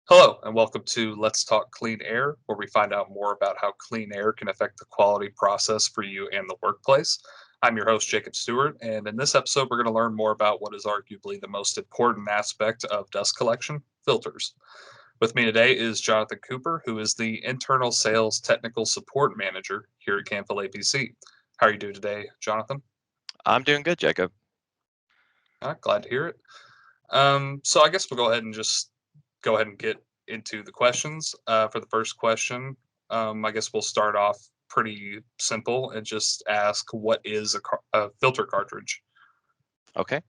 Hello, and welcome to Let's Talk Clean Air, where we find out more about how clean air can affect the quality process for you and the workplace. I'm your host, Jacob Stewart, and in this episode, we're going to learn more about what is arguably the most important aspect of dust collection filters. With me today is Jonathan Cooper, who is the Internal Sales Technical Support Manager here at Camfil APC. How are you doing today, Jonathan? I'm doing good, Jacob. Glad to hear it. So I guess we'll go ahead and just go ahead and get into the questions. For the first question, I guess we'll start off pretty simple and just ask what is a filter cartridge? Okay.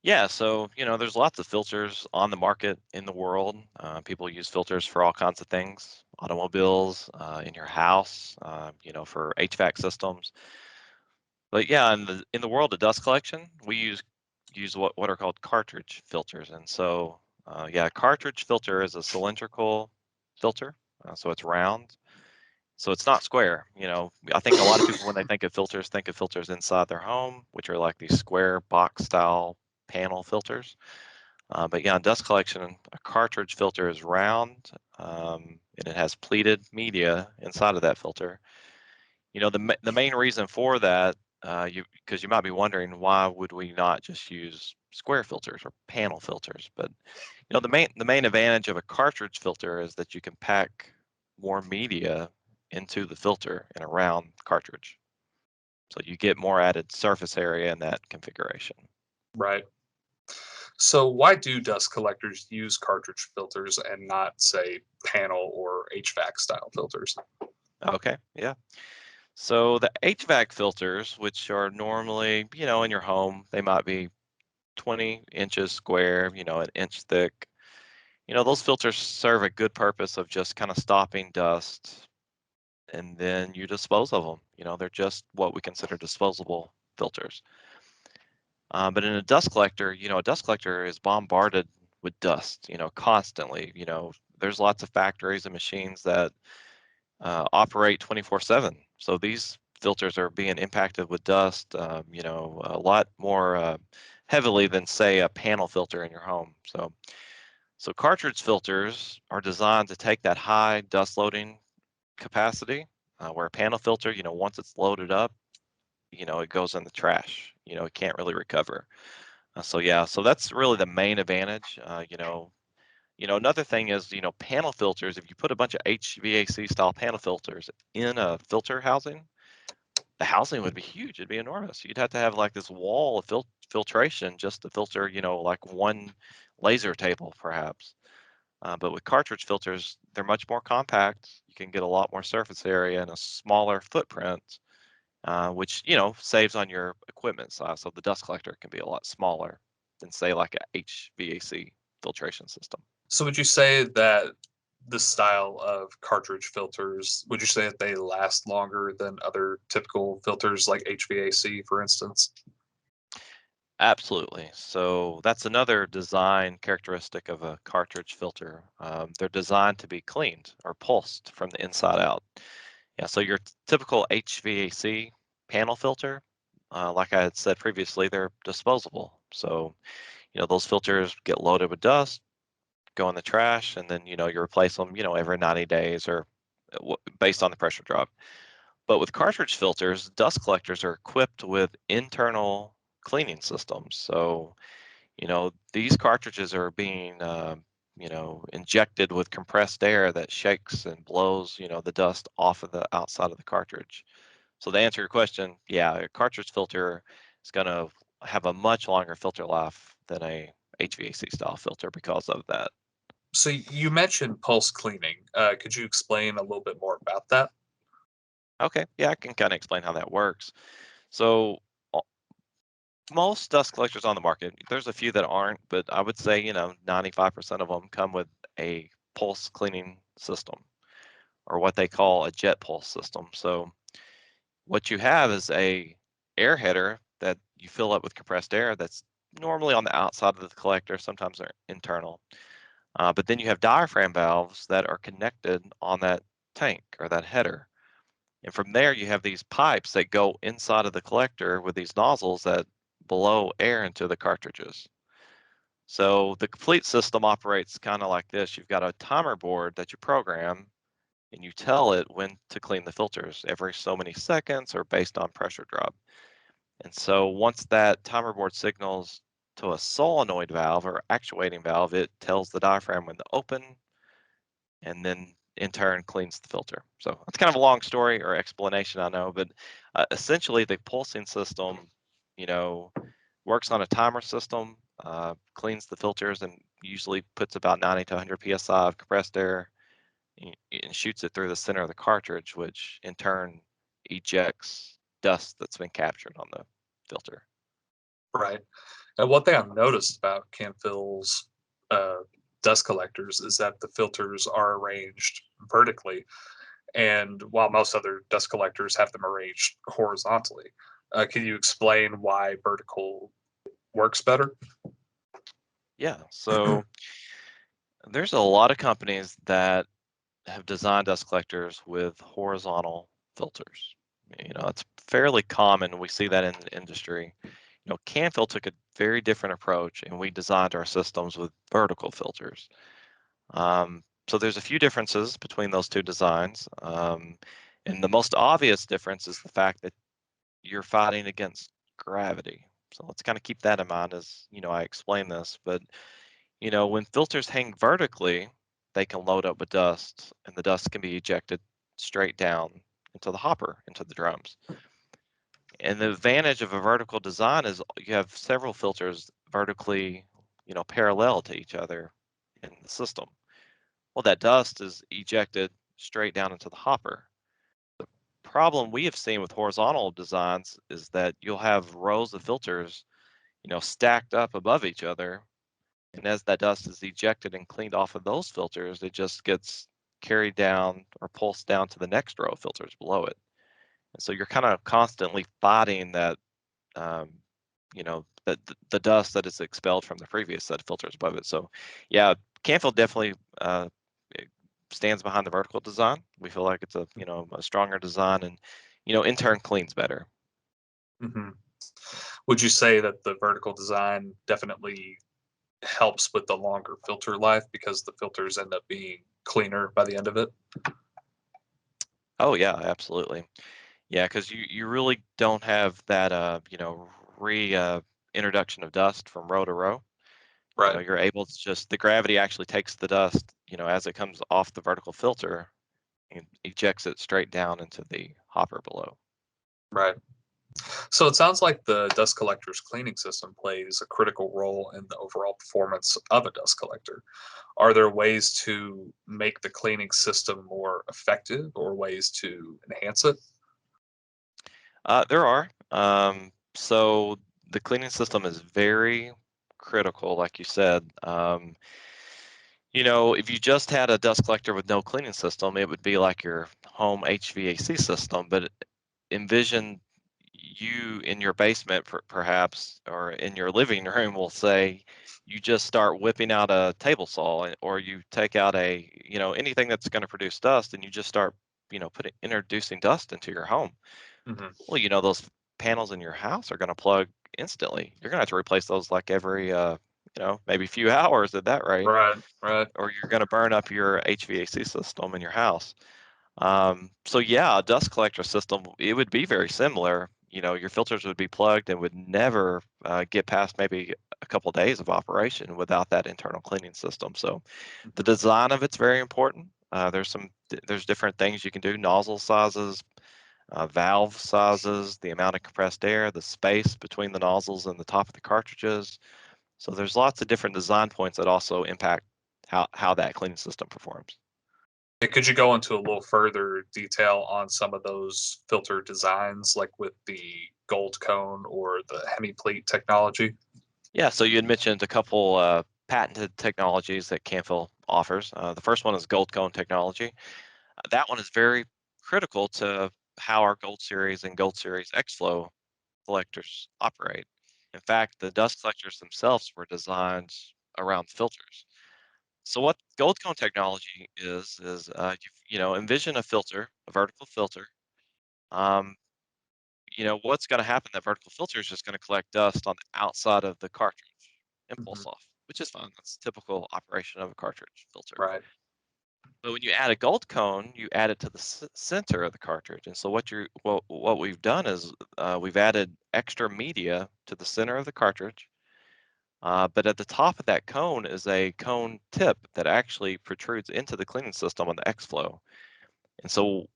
Yeah, so, there's lots of filters on the market in the world. People use filters for all kinds of things, automobiles, in your house, for HVAC systems. But yeah, in the world of dust collection, we use what are called cartridge filters. And so, yeah, a cartridge filter is a cylindrical filter, so it's round. So it's not square. I think a lot of people, when they think of filters inside their home, which are like these square box style panel filters. But yeah, in dust collection, a cartridge filter is round, and it has pleated media inside of that filter. The main reason for that, because you might be wondering, why would we not just use square filters or panel filters? But the main advantage of a cartridge filter is that you can pack more media into the filter in a round cartridge. So you get more added surface area in that configuration. Right. So why do dust collectors use cartridge filters and not, say, panel or HVAC style filters? Okay, yeah. So the HVAC filters, which are normally, in your home, they might be 20 inches square, an inch thick. Those filters serve a good purpose of just kind of stopping dust, and then you dispose of them. They're just what we consider disposable filters. But in a dust collector, a dust collector is bombarded with dust, constantly. There's lots of factories and machines that operate 24/7. So these filters are being impacted with dust, a lot more heavily than, say, a panel filter in your home. So cartridge filters are designed to take that high dust loading capacity, where a panel filter, once it's loaded up, it goes in the trash. It can't really recover. So yeah, so that's really the main advantage. Another thing is, panel filters. If you put a bunch of HVAC style panel filters in a filter housing, the housing would be huge. It'd be enormous. You'd have to have like this wall of filtration just to filter, like one laser table perhaps. But with cartridge filters, they're much more compact. You can get a lot more surface area and a smaller footprint, which saves on your equipment size. So the dust collector can be a lot smaller than, say, like a HVAC filtration system. So would you say that this style of cartridge filters, would you say that they last longer than other typical filters like HVAC, for instance? Absolutely. So that's another design characteristic of a cartridge filter. They're designed to be cleaned or pulsed from the inside out. Yeah, so your typical HVAC panel filter, like I had said previously, they're disposable. So, those filters get loaded with dust, go in the trash, and then, you replace them, every 90 days or based on the pressure drop. But with cartridge filters, dust collectors are equipped with internal cleaning systems. So, these cartridges are being, injected with compressed air that shakes and blows, the dust off of the outside of the cartridge. So to answer your question, yeah, a cartridge filter is going to have a much longer filter life than a HVAC style filter because of that. So you mentioned pulse cleaning. Could you explain a little bit more about that? Okay, yeah, I can kind of explain how that works. So uh, most dust collectors on the market, there's a few that aren't, but I would say, 95% of them come with a pulse cleaning system, or what they call a jet pulse system. So what you have is a air header that you fill up with compressed air that's normally on the outside of the collector, sometimes they're internal. But then you have diaphragm valves that are connected on that tank or that header. And from there, you have these pipes that go inside of the collector with these nozzles that blow air into the cartridges. So the complete system operates kind of like this. You've got a timer board that you program and you tell it when to clean the filters every so many seconds or based on pressure drop. And so once that timer board signals to a solenoid valve or actuating valve, it tells the diaphragm when to open and then in turn cleans the filter. So that's kind of a long story or explanation, I know, but essentially the pulsing system, you know, works on a timer system, cleans the filters and usually puts about 90 to 100 psi of compressed air and shoots it through the center of the cartridge, which in turn ejects dust that's been captured on the filter. Right. And one thing I've noticed about Camfil's uh, dust collectors is that the filters are arranged vertically, and while most other dust collectors have them arranged horizontally. Can you explain why vertical works better? Yeah, so there's a lot of companies that have designed dust collectors with horizontal filters. It's fairly common. We see that in the industry. Canfield took a very different approach, and we designed our systems with vertical filters. So there's a few differences between those two designs. And the most obvious difference is the fact that you're fighting against gravity. So let's kind of keep that in mind as, I explain this. But, when filters hang vertically, they can load up with dust, and the dust can be ejected straight down into the hopper, into the drums. And the advantage of a vertical design is you have several filters vertically, parallel to each other in the system. Well, that dust is ejected straight down into the hopper. Problem we have seen with horizontal designs is that you'll have rows of filters, stacked up above each other. And as that dust is ejected and cleaned off of those filters, it just gets carried down or pulsed down to the next row of filters below it. And so you're kind of constantly fighting that, um, the dust that is expelled from the previous set of filters above it. So, yeah, Canfield definitely it stands behind the vertical design. We feel like it's a stronger design and, in turn cleans better. Hmm. Would you say that the vertical design definitely helps with the longer filter life because the filters end up being cleaner by the end of it? Oh yeah, absolutely. Yeah, because you really don't have that re introduction of dust from row to row. Right, You're able to just the gravity actually takes the dust, as it comes off the vertical filter and ejects it straight down into the hopper below. right. So it sounds like the dust collector's cleaning system plays a critical role in the overall performance of a dust collector. Are there ways to make the cleaning system more effective or ways to enhance it? There are. So the cleaning system is very critical, like you said. If you just had a dust collector with no cleaning system, it would be like your home HVAC system. But envision you in your basement, perhaps, or in your living room, will say, you just start whipping out a table saw, or you take out anything that's going to produce dust, and you just start, putting introducing dust into your home. Hmm. Well, those panels in your house are going to plug instantly. You're going to have to replace those like every, maybe few hours at that rate, Right, right. or you're going to burn up your HVAC system in your house. So yeah, a dust collector system, it would be very similar. Your filters would be plugged and would never get past maybe a couple days of operation without that internal cleaning system. So the Mhm. design of it's very important. There's different things you can do, nozzle sizes, valve sizes, the amount of compressed air, the space between the nozzles and the top of the cartridges. So there's lots of different design points that also impact how that cleaning system performs. And could you go into a little further detail on some of those filter designs, like with the gold cone or the hemi pleat technology? Yeah, so you had mentioned a couple patented technologies that Camfil offers. The first one is gold cone technology. That one is very critical to how our Gold Series and Gold Series X-Flow collectors operate. In fact, the dust collectors themselves were designed around filters. So what gold cone technology is envision a filter, a vertical filter. Um, what's going to happen? That vertical filter is just going to collect dust on the outside of the cartridge and Mhm. pulse off. which is fine. That's typical operation of a cartridge filter. Right. But when you add a gold cone, you add it to the center of the cartridge. And so what we've done is we've added extra media to the center of the cartridge. But at the top of that cone is a cone tip that actually protrudes into the cleaning system on the X-flow. And so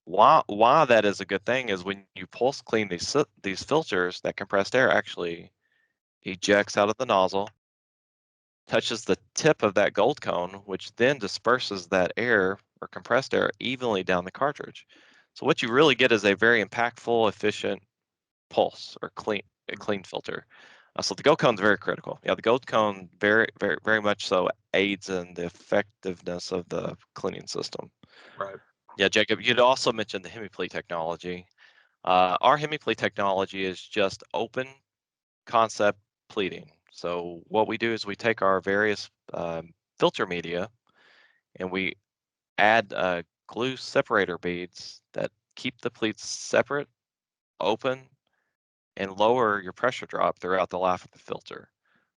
why that is a good thing is when you pulse clean these filters, that compressed air actually ejects out of the nozzle, touches the tip of that gold cone, which then disperses that air or compressed air evenly down the cartridge. So what you really get is a very impactful, efficient pulse or a clean filter. So the gold cone is very critical. Yeah, the gold cone very much so aids in the effectiveness of the cleaning system. Right. Yeah, Jacob, you'd also mentioned the hemiplete technology. Our hemiplete technology is just open concept pleating. So what we do is we take our various filter media and we add glue separator beads that keep the pleats separate, open, and lower your pressure drop throughout the life of the filter.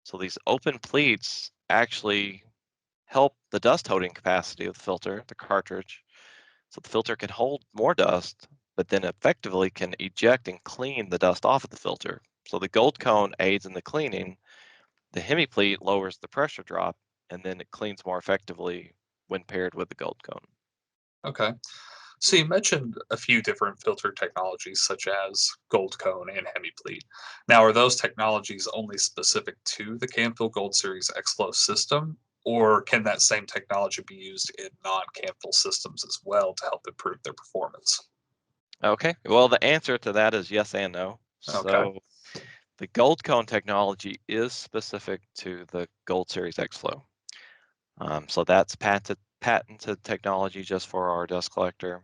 So these open pleats actually help the dust holding capacity of the filter, the cartridge, so the filter can hold more dust, but then effectively can eject and clean the dust off of the filter. So the gold cone aids in the cleaning, the hemipleat lowers the pressure drop, and then it cleans more effectively when paired with the gold cone. Okay. So you mentioned a few different filter technologies such as gold cone and hemipleat. Now, are those technologies only specific to the Camfil Gold Series X-Flow system, or can that same technology be used in non-Camfil systems as well to help improve their performance? Okay, well, the answer to that is yes and no. Okay. So the gold cone technology is specific to the Gold Series X-Flow. So that's patented technology just for our dust collector.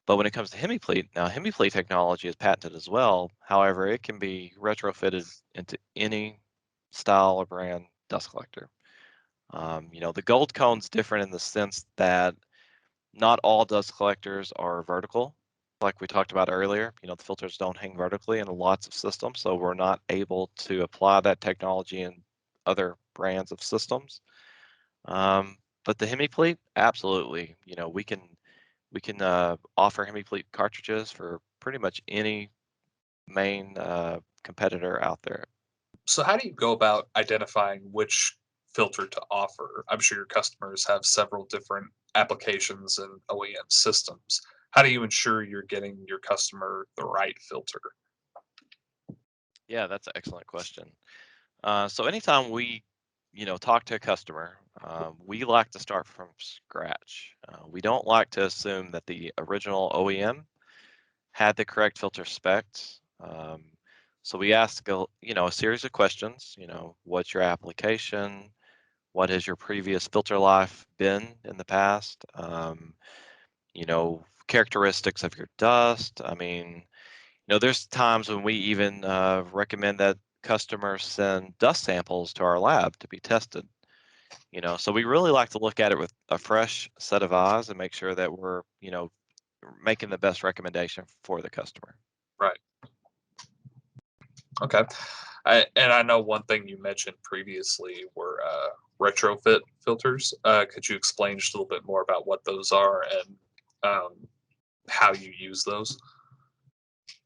But when it comes to hemiplete, now hemiplete technology is patented as well. However, it can be retrofitted into any style or brand dust collector. The gold cone's different in the sense that not all dust collectors are vertical. Like we talked about earlier, the filters don't hang vertically in lots of systems, so we're not able to apply that technology in other brands of systems. But the hemiplete, absolutely. We can offer hemiplete cartridges for pretty much any main competitor out there. So how do you go about identifying which filter to offer? I'm sure your customers have several different applications and OEM systems. How do you ensure you're getting your customer the right filter? Yeah, that's an excellent question. So anytime we, talk to a customer, we like to start from scratch. We don't like to assume that the original OEM had the correct filter specs. So we ask, a series of questions. What's your application? What has your previous filter life been in the past? Characteristics of your dust. I mean, there's times when we even recommend that customers send dust samples to our lab to be tested. So we really like to look at it with a fresh set of eyes and make sure that we're, making the best recommendation for the customer. Right. Okay. And I know one thing you mentioned previously were retrofit filters. Could you explain just a little bit more about what those are and how you use those?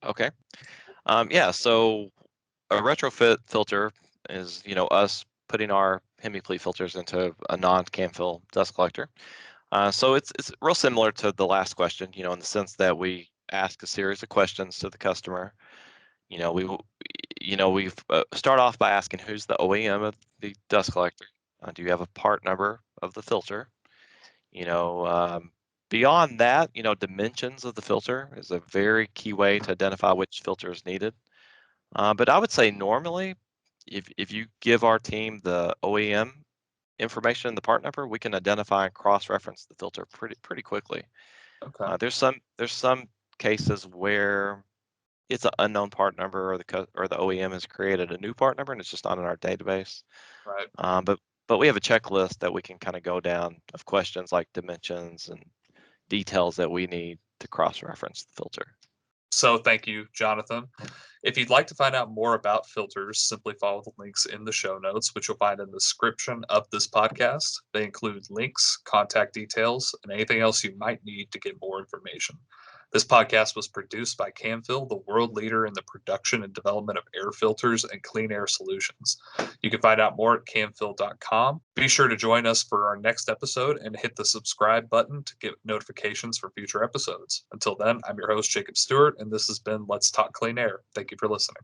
Okay. Yeah. So a retrofit filter is, us putting our hemiplete filters into a non-Camfil dust collector. So it's real similar to the last question, in the sense that we ask a series of questions to the customer. You know, we w- we've start off by asking who's the OEM of the dust collector. Do you have a part number of the filter? You know, um, Beyond that, dimensions of the filter is a very key way to identify which filter is needed. But I would say normally, if you give our team the OEM information and the part number, we can identify and cross-reference the filter pretty quickly. Okay. There's some cases where it's an unknown part number, or the OEM has created a new part number and it's just not in our database. Right. But we have a checklist that we can kind of go down of questions like dimensions and details that we need to cross-reference the filter. So thank you, Jonathan. If you'd like to find out more about filters, simply follow the links in the show notes, which you'll find in the description of this podcast. They include links, contact details, and anything else you might need to get more information. This podcast was produced by Camfil, the world leader in the production and development of air filters and clean air solutions. You can find out more at camfil.com. Be sure to join us for our next episode and hit the subscribe button to get notifications for future episodes. Until then, I'm your host, Jacob Stewart, and this has been Let's Talk Clean Air. Thank you for listening.